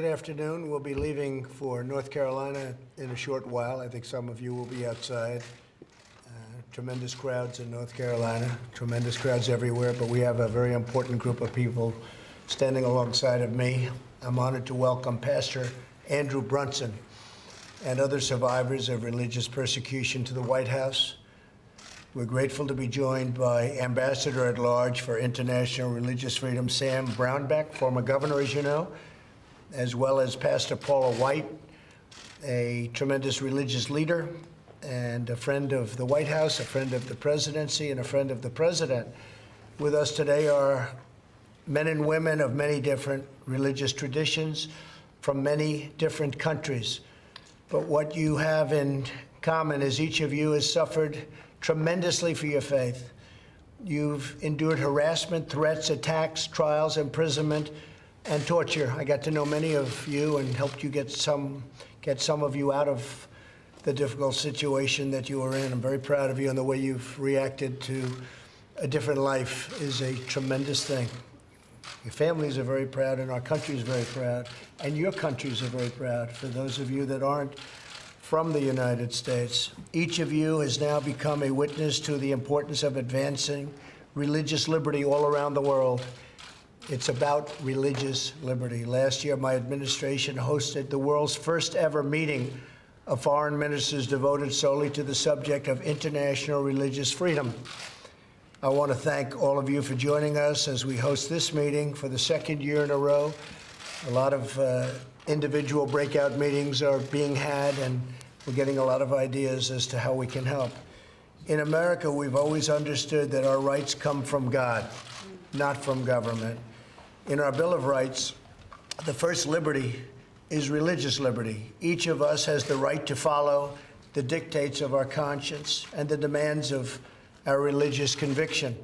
good afternoon. We'll be leaving for North Carolina in a short while. I think some of you will be outside. Tremendous crowds in North Carolina, tremendous crowds everywhere, but we have a very important group of people standing alongside of me. I'm honored to welcome Pastor Andrew Brunson and other survivors of religious persecution to the White House. We're grateful to be joined by Ambassador at Large for International Religious Freedom, Sam Brownback, former governor, as you know, as well as Pastor Paula White, a tremendous religious leader and a friend of the White House, a friend of the presidency, and a friend of the president. With us today are men and women of many different religious traditions from many different countries. But what you have in common is each of you has suffered tremendously for your faith. You've endured harassment, threats, attacks, trials, imprisonment, and torture. I got to know many of you and helped you get some of you out of the difficult situation that you were in. I'm very proud of you, and the way you've reacted to a different life is a tremendous thing. Your families are very proud, and our country is very proud, and your countries are very proud. For those of you that aren't from the United States, each of you has now become a witness to the importance of advancing religious liberty all around the world. It's about religious liberty. Last year, my administration hosted the world's first ever meeting of foreign ministers devoted solely to the subject of international religious freedom. I want to thank all of you for joining us as we host this meeting for the second year in a row. A lot of individual breakout meetings are being had, and we're getting a lot of ideas as to how we can help. In America, we've always understood that our rights come from God, not from government. In our Bill of Rights, the first liberty is religious liberty. Each of us has the right to follow the dictates of our conscience and the demands of our religious conviction.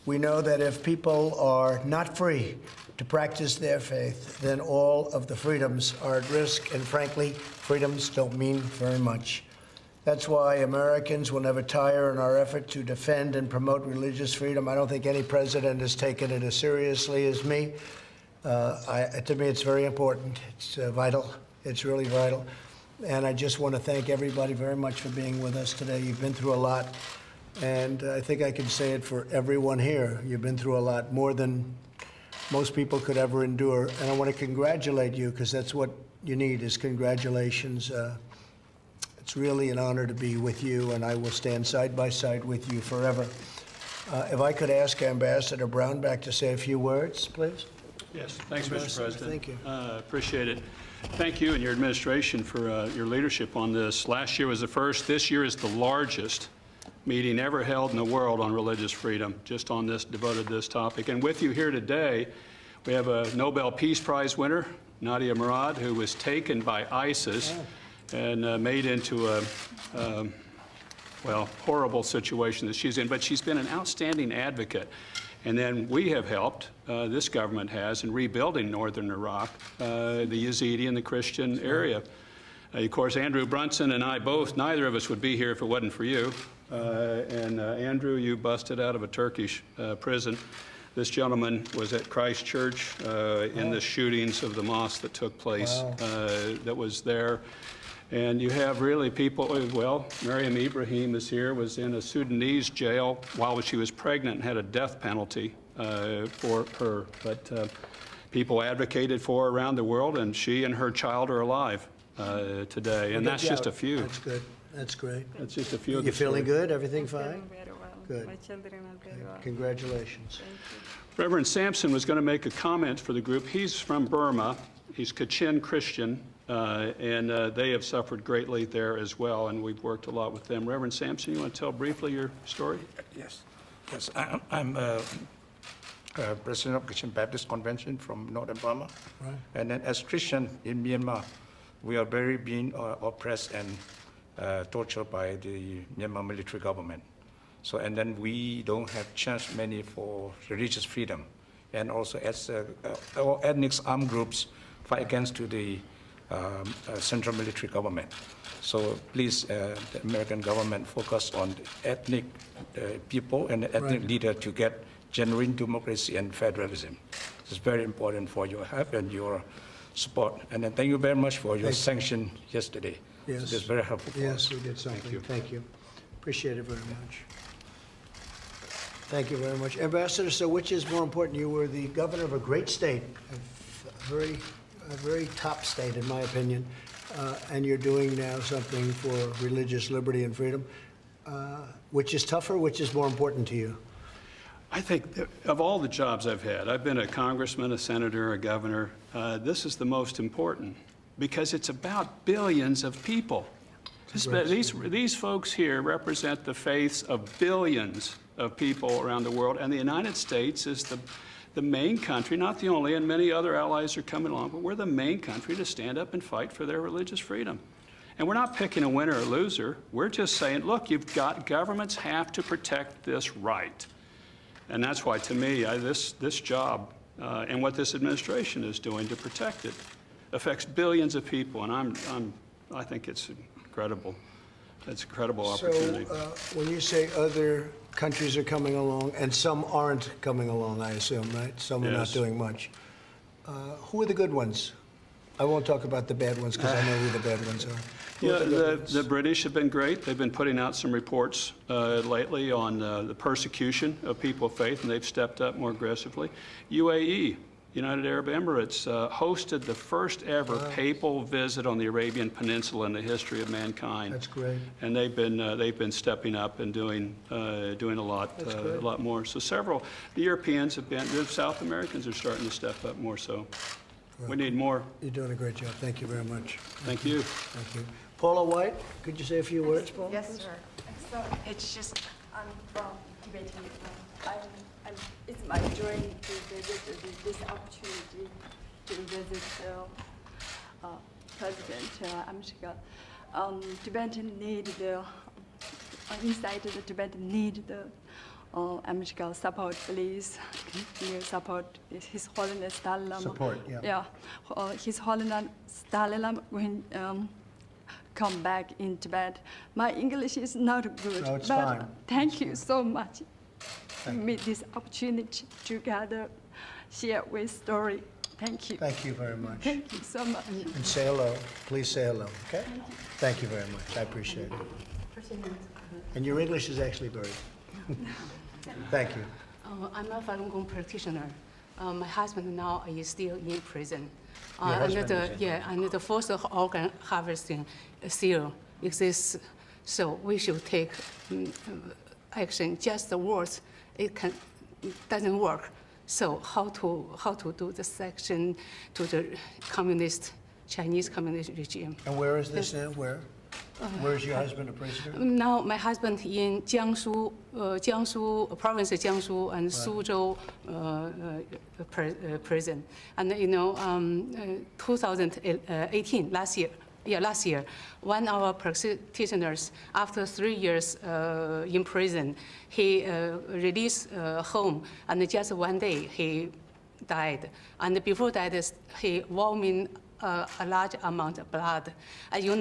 We know that if people are not free to practice their faith, then all of the freedoms are at risk, and frankly, freedoms don't mean very much. That's why Americans will never tire in our effort to defend and promote religious freedom. I don't think any president has taken it as seriously as me. To me, it's very important. It's vital. It's really vital. And I just want to thank everybody very much for being with us today. You've been through a lot. And I think I can say it for everyone here. You've been through a lot, more than most people could ever endure. And I want to congratulate you, because that's what you need, is congratulations. It's really an honor to be with you, and I will stand side by side with you forever. If I could ask Ambassador Brownback to say a few words, please. Yes, thanks, Mr. President. Thank you. Appreciate it. Thank you and your administration for your leadership on this. Last year was the first. This year is the largest meeting ever held in the world on religious freedom, just on this, devoted to this topic. And with you here today, we have a Nobel Peace Prize winner, Nadia Murad, who was taken by ISIS and made into a horrible situation that she's in. But she's been an outstanding advocate. And then we have helped, this government has, in rebuilding northern Iraq, the Yazidi and the Christian area. Of course, Andrew Brunson and I both, neither of us would be here if it wasn't for you. Andrew, you busted out of a Turkish prison. This gentleman was at Christ Church in the shootings of the mosque that took place that was there. And you have really people, well, Mariam Ibrahim is here, was in a Sudanese jail while she was pregnant and had a death penalty for her. But people advocated for her around the world, and she and her child are alive today. And that's just a few. That's good. That's great. That's just a few of You the feeling stories. good? Everything fine? Very well. Good. My children are very well. Congratulations. Thank you. Reverend Sampson was going to make a comment for the group. He's from Burma. He's Kachin Christian, and they have suffered greatly there as well, and we've worked a lot with them. Reverend Sampson, you want to tell briefly your story? Yes. I'm president of Christian Baptist Convention from Northern Burma. Right. And then as Christian in Myanmar, we are very being oppressed and tortured by the Myanmar military government. So, and then we don't have chance many for religious freedom. And also as all ethnic armed groups fight against to the central military government. So please, the American government focus on the ethnic people and the ethnic leader to get genuine democracy and federalism. It's very important for your help and your support. And then thank you very much for your Thank you. sanction yesterday. Yes. It is very helpful for Yes, us. we did something. you. Thank you. Appreciate it very much. Thank you very much. Ambassador, so which is more important? You were the governor of a great state, a very top state, in my opinion, and you're doing now something for religious liberty and freedom. Which is tougher, which is more important to you? I think that of all the jobs I've had, I've been a congressman, a senator, a governor, this is the most important because it's about billions of people. These folks here represent the faiths of billions of people around the world, and the United States is the main country, not the only, and many other allies are coming along, but we're the main country to stand up and fight for their religious freedom. And we're not picking a winner or loser. We're just saying, look, governments have to protect this right. And that's why, to me, this job and what this administration is doing to protect it affects billions of people, and I think it's incredible. It's an incredible opportunity. So when you say other countries are coming along, and some aren't coming along, I assume, right? Some are not Yes. doing much. Who are the good ones? I won't talk about the bad ones because I know who the bad ones are. Who are Yeah, the good ones? the British have been great. They've been putting out some reports lately on the persecution of people of faith, and they've stepped up more aggressively. UAE, United Arab Emirates, hosted the first ever papal visit on the Arabian Peninsula in the history of mankind. That's great. And they've been stepping up and doing a lot more. So the Europeans have been, the South Americans are starting to step up more. So we need more. You're doing a great job. Thank you very much. Thank you. Thank you. Paula White, could you say a few words, Paula? Yes, sir. So it's just, I'm from Tibet. It's my dream to visit this opportunity to visit President Amshika. Tibetan need the, inside the Tibetan need the Amshika support, please. Can you support His Holiness Dalai Lama? Support, yeah. Yeah, His Holiness Dalai Lama when come back in Tibet. My English is not good, No, it's but fine. thank you so much to meet this opportunity together, share with story. Thank you. Thank you very much. Thank you so much. And say hello. Please say hello, okay? Thank you very much. I appreciate it. President, And your English is actually very good. Thank you. I'm a Falun Gong practitioner. My husband now is still in prison. Your husband is in And the forced organ harvesting still exists. So we should take action. Just the words, it doesn't work. So how to do the section to the Chinese communist regime? And where is this now? Where? Where is your husband a prisoner? Now my husband in Jiangsu, province of Jiangsu and Suzhou prison. And 2018, last year, one of our practitioners, after 3 years in prison, he released home, and just one day he died. And before that, he vomited a large amount of blood. You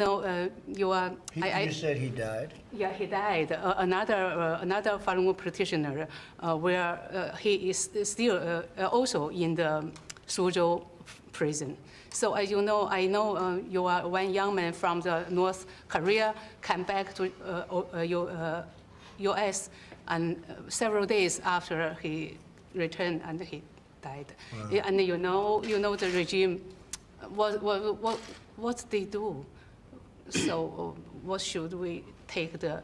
said he died? Yeah, he died. Another Falun Gong practitioner, where he is still also in the Suzhou prison. So as you know, I know you are one young man from the North Korea, came back to U.S. and several days after he returned and he died. Wow. Yeah, and you know the regime. What they do? So what should we take the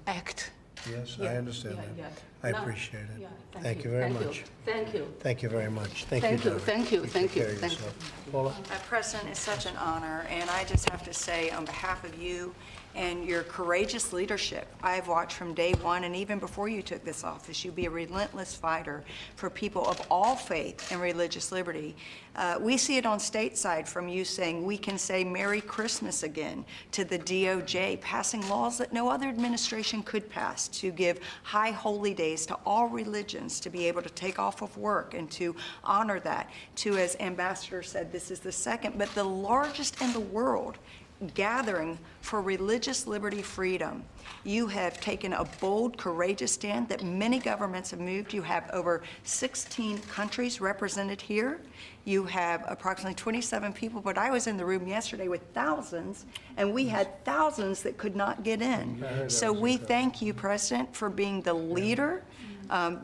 act? Yes, Yeah, I understand yeah, that. yeah. I No, appreciate it. yeah, Thank you very thank much. Thank you. Thank you very much. Thank Thank you, you, Dara. thank you, Take thank you, care of thank you. yourself. Paula? President, it's such an honor, and I just have to say, on behalf of you and your courageous leadership, I've watched from day one, and even before you took this office, you be a relentless fighter for people of all faith and religious liberty. We see it on stateside from you saying we can say Merry Christmas again, to the DOJ passing laws that no other administration could pass to give high holy days to all religions to be able to take off of work and to honor that, to, as Ambassador said, this is the second, but the largest in the world gathering for religious liberty freedom. You have taken a bold, courageous stand that many governments have moved. You have over 16 countries represented here. You have approximately 27 people, but I was in the room yesterday with thousands, and we had thousands that could not get in. So we thank you, President, for being the leader,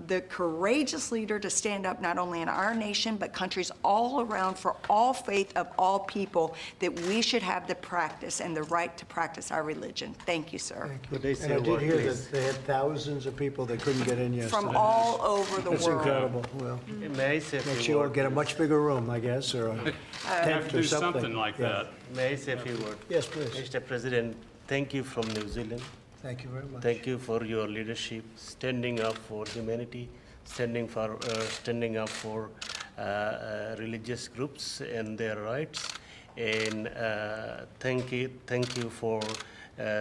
the courageous leader to stand up not only in our nation, but countries all around for all faith of all people, that we should have the practice and the right to practice our religion. Thank you, sir. And I did hear that they had thousands of people that couldn't get in yesterday. From all over the world. That's incredible. Well, May I say a makes few you all words? get a much bigger room, I guess, or a Have tent to or do something. something like Yeah. that. May I say a few words? Yes, please. Mr. President, thank you from New Zealand. Thank you very much. Thank you for your leadership, standing up for humanity, standing up for religious groups and their rights. And thank you for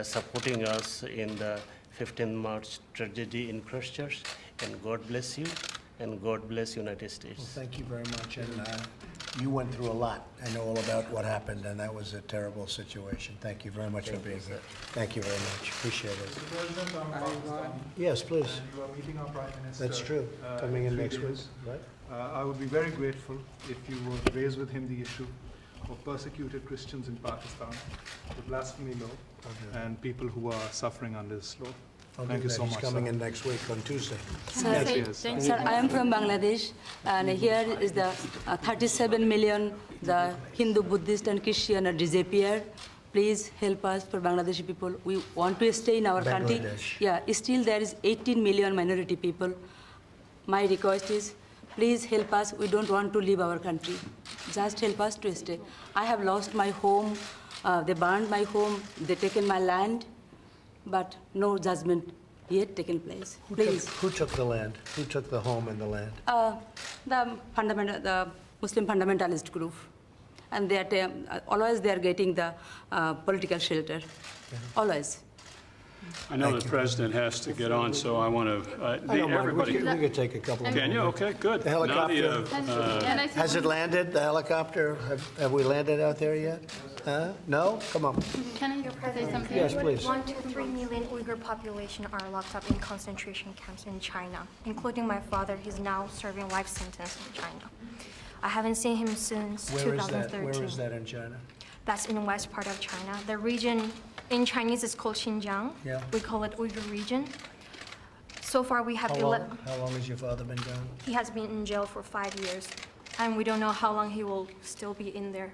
supporting us in the 15th March tragedy in Christchurch. And God bless you, and God bless United States. Well, thank you very much, and you went through a lot. I know all about what happened, and that was a terrible situation. Thank you very much for being here. Thank you very much, appreciate it. Mr. President, I'm Pakistan, Yes, please. and you are meeting our Prime Minister. That's true, coming in 3 next week, days. right? I would be very grateful if you would raise with him the issue of persecuted Christians in Pakistan, the blasphemy law, and people who are suffering under this law. I'll do Thank you that. so much, He's coming sir. in next week on Tuesday. Yes, yes. Sir, I am from Bangladesh, and here is the 37 million, the Hindu, Buddhist, and Christian are disappeared. Please help us for Bangladeshi people. We want to stay in our country. Bangladesh. Yeah, still there is 18 million minority people. My request is, please help us. We don't want to leave our country. Just help us to stay. I have lost my home. They burned my home. They taken my land, but no judgment yet taken place. Please. Who took the land? Who took the home and the land? The Muslim fundamentalist group, and they are always they are getting the political shelter, always. I know Thank the you. president has to get on, so I want to, I don't mind, we everybody. could take a couple of Can you? minutes. Okay, good. The helicopter. Nadia, Has it landed, the helicopter? Have we landed out there yet? Huh? No? Come on. Can I say something? Yes, please. 1 to 3 million Uyghur population are locked up in concentration camps in China, including my father. He's now serving life sentence in China. I haven't seen him since Where is that? 2013. Where is that in China? That's in west part of China. The region in Chinese is called Xinjiang. Yeah. We call it Uyghur region. So far, we have How long has your father been gone? He has been in jail for 5 years, and we don't know how long he will still be in there.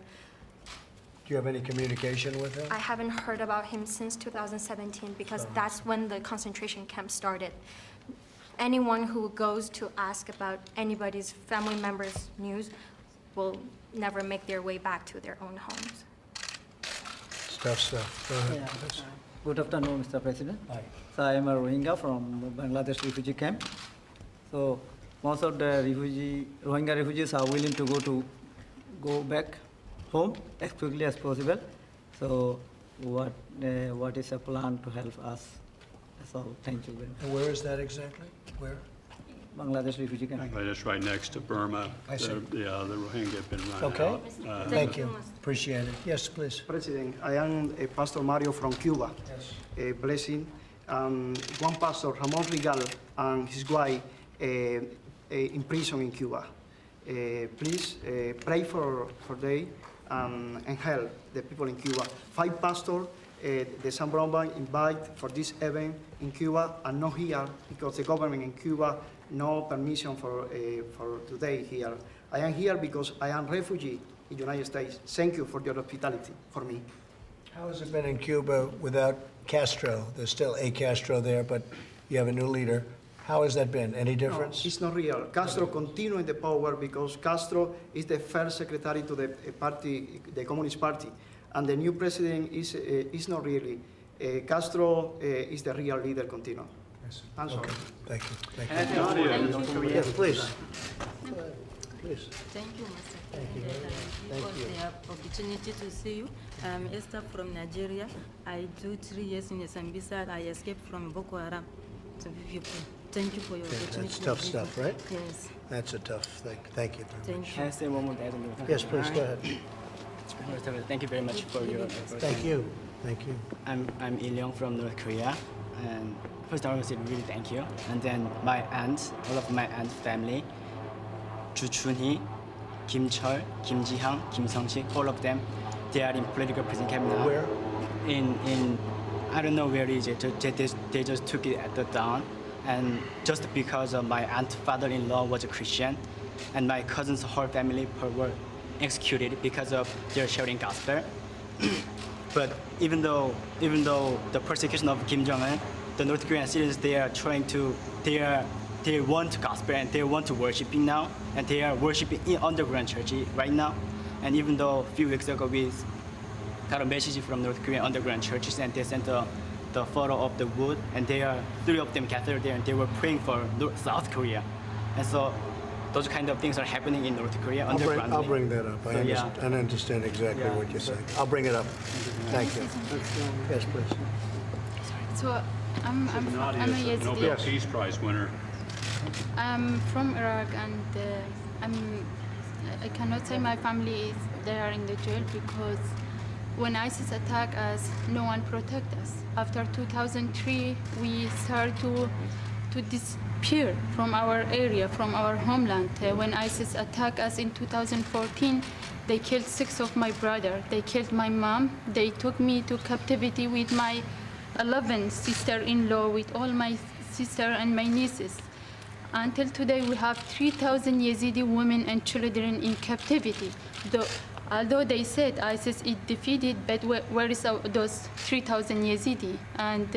Do you have any communication with him? I haven't heard about him since 2017 because that's when the concentration camp started. Anyone who goes to ask about anybody's family member's news will never make their way back to their own homes. It's tough stuff. Go ahead. Yes. Good afternoon, Mr. President. Hi. So I am a Rohingya from Bangladesh refugee camp. So most of the Rohingya refugees are willing to go back home as quickly as possible. So what is a plan to help us? That's all. Thank you very much. And where is that exactly? Where? Bangladesh refugee camp. Bangladesh right next to Burma. I see. Yeah, the Rohingya have been run Okay. out. Thank you. Appreciate it. Yes, please. President, I am Pastor Mario from Cuba. Yes. A blessing. One pastor, Ramon Rigal, and his wife in prison in Cuba. Please pray for them and help the people in Cuba. 5 pastors, the San Bromban invite for this event in Cuba and not here because the government in Cuba no permission for today here. I am here because I am refugee in the United States. Thank you for your hospitality for me. How has it been in Cuba without Castro? There's still a Castro there, but you have a new leader. How has that been? Any difference? No, it's not real. Castro continues in the power because Castro is the first secretary to the party, the Communist Party, and the new president is not really. Castro is the real leader. Continue. Yes. I'm sorry. Okay. Thank you. Thank Nadia. you. Yes, please. Please. Thank you, Mr. President. Thank you for the opportunity to see you. I'm Esther from Nigeria. I do 3 years in Sambisa. I escaped from Boko Haram. So thank you for your opportunity. That's tough stuff, right? Yes. That's a tough thing. Thank you. Thank you. Can I say one more thing? Yes, please, go ahead. Thank you very much for your effort. Thank you. Thank you. I'm Il-young from North Korea, and first I want to say really thank you. And then my aunt, all of my aunt family, Chu Chun-hee, Kim Chol, Kim Ji-hang, Kim Sung-sik, all of them, they are in political prison camp now. Where? In I don't know where is it. They just took it at the down, and just because of my aunt father-in-law was a Christian, and my cousin's whole family were executed because of their sharing gospel. But even though the persecution of Kim Jong-un, the North Korean citizens, they want gospel and they want to worshiping now, and they are worshiping in underground church right now. And even though a few weeks ago we got a message from North Korean underground churches, and they sent the photo of the wood, and three of them gathered there, and they were praying for South Korea. And so those kind of things are happening in North Korea underground. I'll bring that up. I So, yeah. understand exactly Yeah. what you're saying. I'll bring it up. Thank you. Yes, please. So I'm a Yazidi. Nobel Peace Prize winner. I'm from Iraq, and I cannot say my family is there in the jail because when ISIS attacked us, no one protect us. After 2003, we started to disappear from our area, from our homeland. When ISIS attacked us in 2014, they killed 6 of my brothers. They killed my mom. They took me to captivity with my 11 sister-in-law, with all my sister and my nieces. Until today, we have 3,000 Yazidi women and children in captivity. Although they said ISIS is defeated, but where is those 3,000 Yazidi? And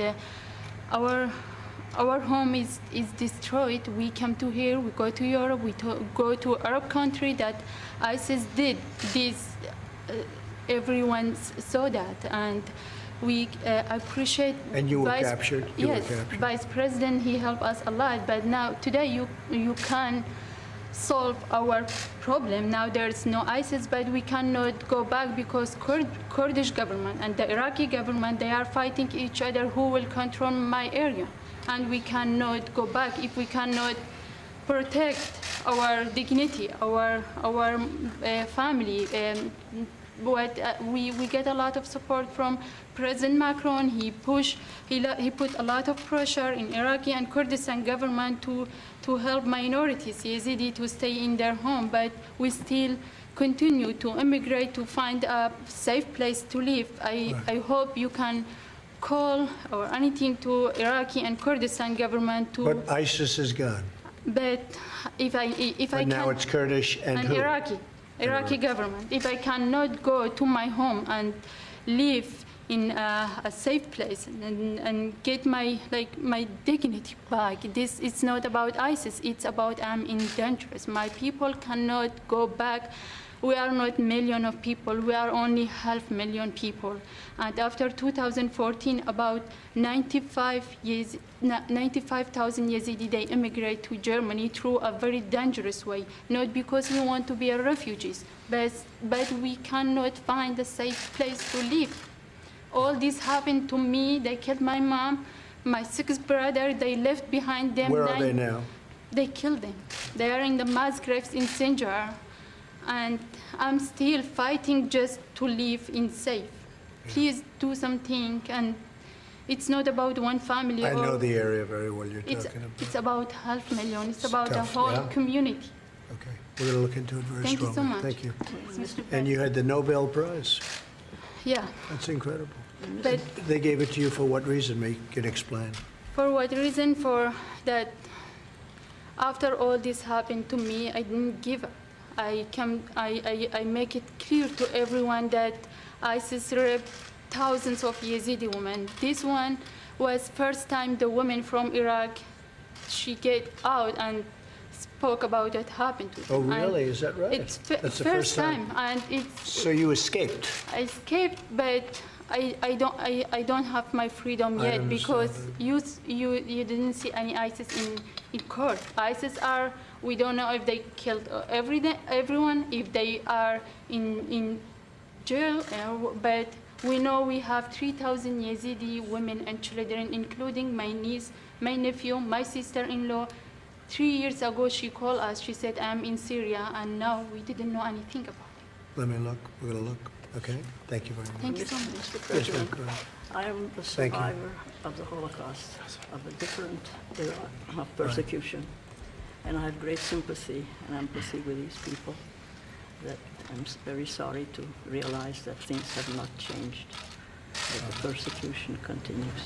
our home is destroyed. We come to here, we go to Europe, we go to Arab country that ISIS did this. Everyone saw that, and we appreciate. And you were captured? You were Yes, captured. Vice President, he helped us a lot, but now, today, you can solve our problem. Now there's no ISIS, but we cannot go back because Kurdish government and the Iraqi government, they are fighting each other who will control my area. And we cannot go back if we cannot protect our dignity, our family. We get a lot of support from President Macron. He put a lot of pressure in Iraqi and Kurdistan government to help minorities, Yazidi, to stay in their home, but we still continue to immigrate to find a safe place to live. I hope you can call or anything to Iraqi and Kurdistan government to. But ISIS is gone. But if I But now can, it's Kurdish and who? Iraqi government. If I cannot go to my home and live in a safe place and get my dignity back, this it's not about ISIS. It's about I'm in danger. My people cannot go back. We are not million of people. We are only 500,000 people. And after 2014, about 95,000 Yazidi, they immigrate to Germany through a very dangerous way. Not because we want to be refugees, but we cannot find a safe place to live. All this happened to me. They killed my mom, my 6 brothers. They left behind them. Where are they now? They killed them. They are in the mass graves in Sinjar. And I'm still fighting just to live in safe. Please do something. And it's not about one family. I know the area very well you're It's talking about. it's about 500,000. It's about the tough, whole yeah? community. Okay, we're going to look into it very Thank you strongly. so much. Thank you. Mr. And you had the Nobel Prize. Yeah, That's incredible. but They gave it to you for what reason? Maybe you can explain. for what reason? For that, after all this happened to me, I didn't give up. I make it clear to everyone that ISIS raped thousands of Yazidi women. This one was first time the woman from Iraq, she get out and spoke about what happened to Oh, them. And really? Is that right? It's That's the first time, and it's. So you escaped? I escaped, but I don't have my freedom I yet understand because you didn't see any ISIS in court. ISIS are, we don't know if they killed everyone, if they are in jail, but we know we have 3,000 Yazidi women and children, including my niece, my nephew, my sister-in-law. 3 years ago, she called us. She said, I'm in Syria, and now we didn't know anything about it. Let me look. We're going to look. Okay, thank you very much. Thank you so much. Mr. Yes, President, ma'am, go ahead. I am a Thank you. survivor of the Holocaust, of a different era of persecution. And I have great sympathy and empathy with these people. That I'm very sorry to realize that things have not changed, that the persecution continues.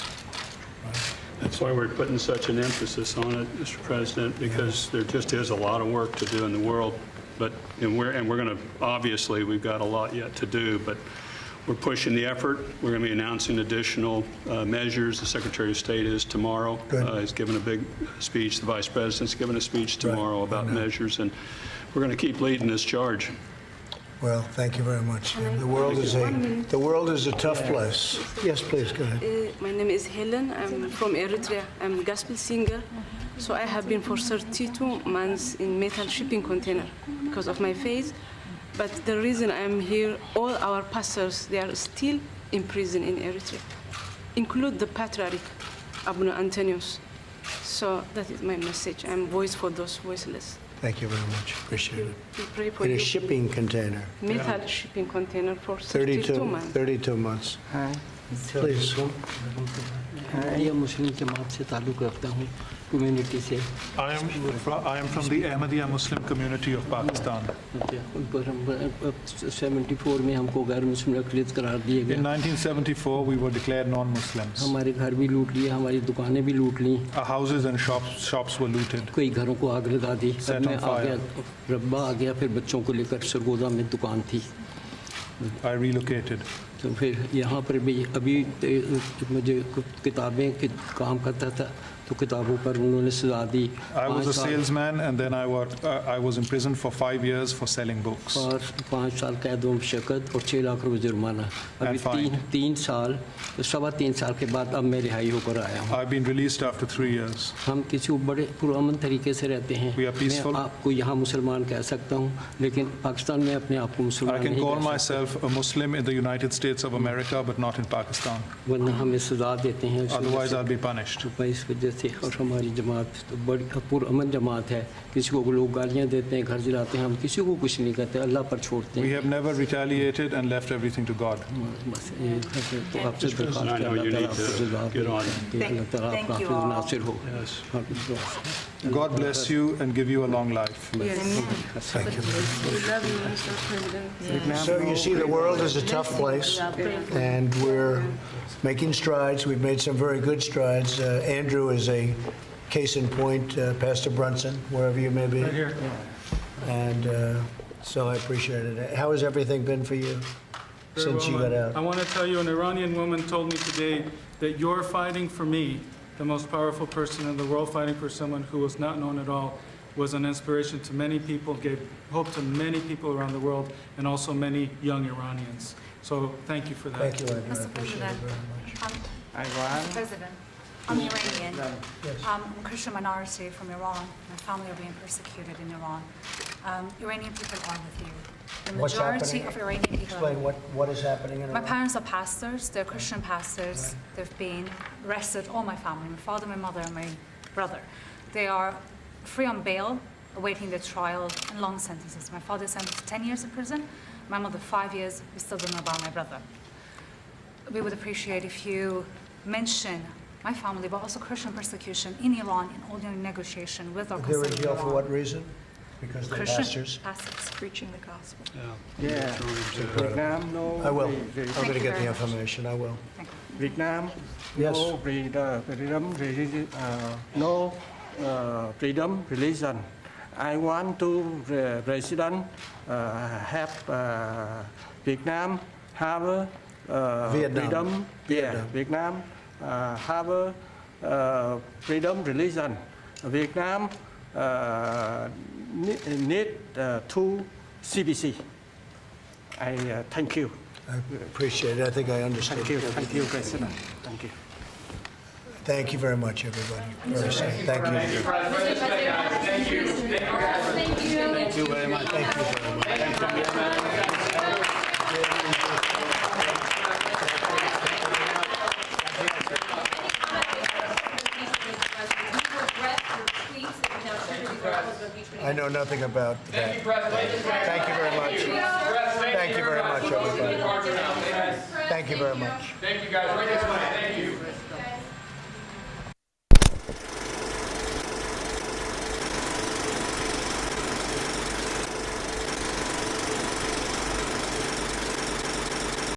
That's why we're putting such an emphasis on it, Mr. President, because there just is a lot of work to do in the world. But, and we're going to, obviously, we've got a lot yet to do, but we're pushing the effort. We're going to be announcing additional measures. The Secretary of State is tomorrow. He's given a big speech. The Vice President's given a speech tomorrow about measures, and we're going to keep leading this charge. Well, thank you very much. The world is a tough place. Yes, please, go ahead. My name is Helen. I'm from Eritrea. I'm a gospel singer. So I have been for 32 months in metal shipping container because of my faith. But the reason I'm here, all our pastors, they are still in prison in Eritrea, include the Patriarch, Abuna Antonius. So that is my message. I'm voice for those voiceless. Thank you very much. Appreciate it. We pray for In a you. shipping container. Metal shipping container for 32 months. 32 months. Please. मैं मुस्लिम जमात से ताल्लुक़ रखता हूँ community से I am from the Ahmadiyya Muslim community of Pakistan. 74 में हमको गैर मुस्लिम अक़लियत करार दिए गए In 1974, we were declared non-Muslims. हमारे घर भी लूट लिए हमारी दुकानें भी लूट ली Our houses and shops were looted. कई घरों को आग लगा दी Set मैं on आ गया fire. रब्बा आ गया फिर बच्चों को लेकर सरगोदा में दुकान थी I relocated. तो फिर यहाँ पर भी अभी मुझे किताबें काम करता था तो किताबों पर उन्होंने सजा दी I was a salesman, and then I was imprisoned for 5 years for selling books. और 5 साल कैद व मुशक्क़त और 6 लाख रुपए जुर्माना अभी And fined. 3 साल 3.25 साल के बाद अब मैं रिहाई होकर आया हूँ I've been released after 3 years. हम किसी को बड़े पुरअमन तरीके से रहते हैं We are peaceful. मैं आपको यहाँ मुसलमान कह सकता हूँ लेकिन पाकिस्तान में अपने आप को I मुसलमान can नहीं call कह सकता myself a Muslim in the United States of America, but not in Pakistan. वरना हमें सजा देते हैं इस वजह Otherwise, से। I'll be punished. तो इस वजह से और हमारी जमात तो बड़ी पुरअमन जमात है किसी को लोग गालियाँ देते हैं घर जलाते हैं हम किसी को कुछ नहीं कहते अल्लाह पर छोड़ते We हैं have never retaliated and left everything to God. बस ये है तो आपसे दरख्वास्त I है know you अल्लाह need ताला आपको to जवाब get on. दे अल्लाह ताला आपका Thank you हाफिज़ all. नासिर हो Yes. God bless you and give you a long life. Thank you. We love you, Mr. President. So you see, the world is a tough place, and we're making strides. We've made some very good strides. Andrew is a case in point, Pastor Brunson, wherever you may be. Right here. And so I appreciate it. How has everything been for you Very since you well, got out? I want to tell you, an Iranian woman told me today that you're fighting for me, the most powerful person in the world, fighting for someone who was not known at all, was an inspiration to many people, gave hope to many people around the world, and also many young Iranians. So thank you for that. Thank you, Andrew. I Mr. appreciate it President, very much. Mr. President, I'm Iranian. I'm a Christian minority from Iran. My family are being persecuted in Iran. Iranian people are with you. The What's majority happening? of Iranian people. Explain what is happening in My Iran. parents are pastors. They're Christian pastors. They've been arrested, all my family, my father, my mother, and my brother. They are free on bail, awaiting their trial and long sentences. My father is sentenced to 10 years in prison. My mother, 5 years. We still don't know about my brother. We would appreciate if you mention my family, but also Christian persecution in Iran in all your negotiation with our They're in consulate jail in for Iran. what reason? Because they're Christian pastors? pastors preaching the gospel. Yeah. Vietnam no I will. re- I'm going to Thank you get the very much. information. I will. Vietnam Yes. no freedom religion. I want to resident have Vietnam have Vietnam. freedom. Yeah, Vietnam have freedom religion. Vietnam need to CBC. I thank you. I appreciate it. I think I understood. Thank you, President. Thank you. Thank you very much, everybody. Very safe. Thank you. Thank you. Thank you very much. Thank you very much. I know nothing about that. Thank you very much. Thank you very much, everybody. Thank you very much. Thank you guys. Right next Monday. Thank you.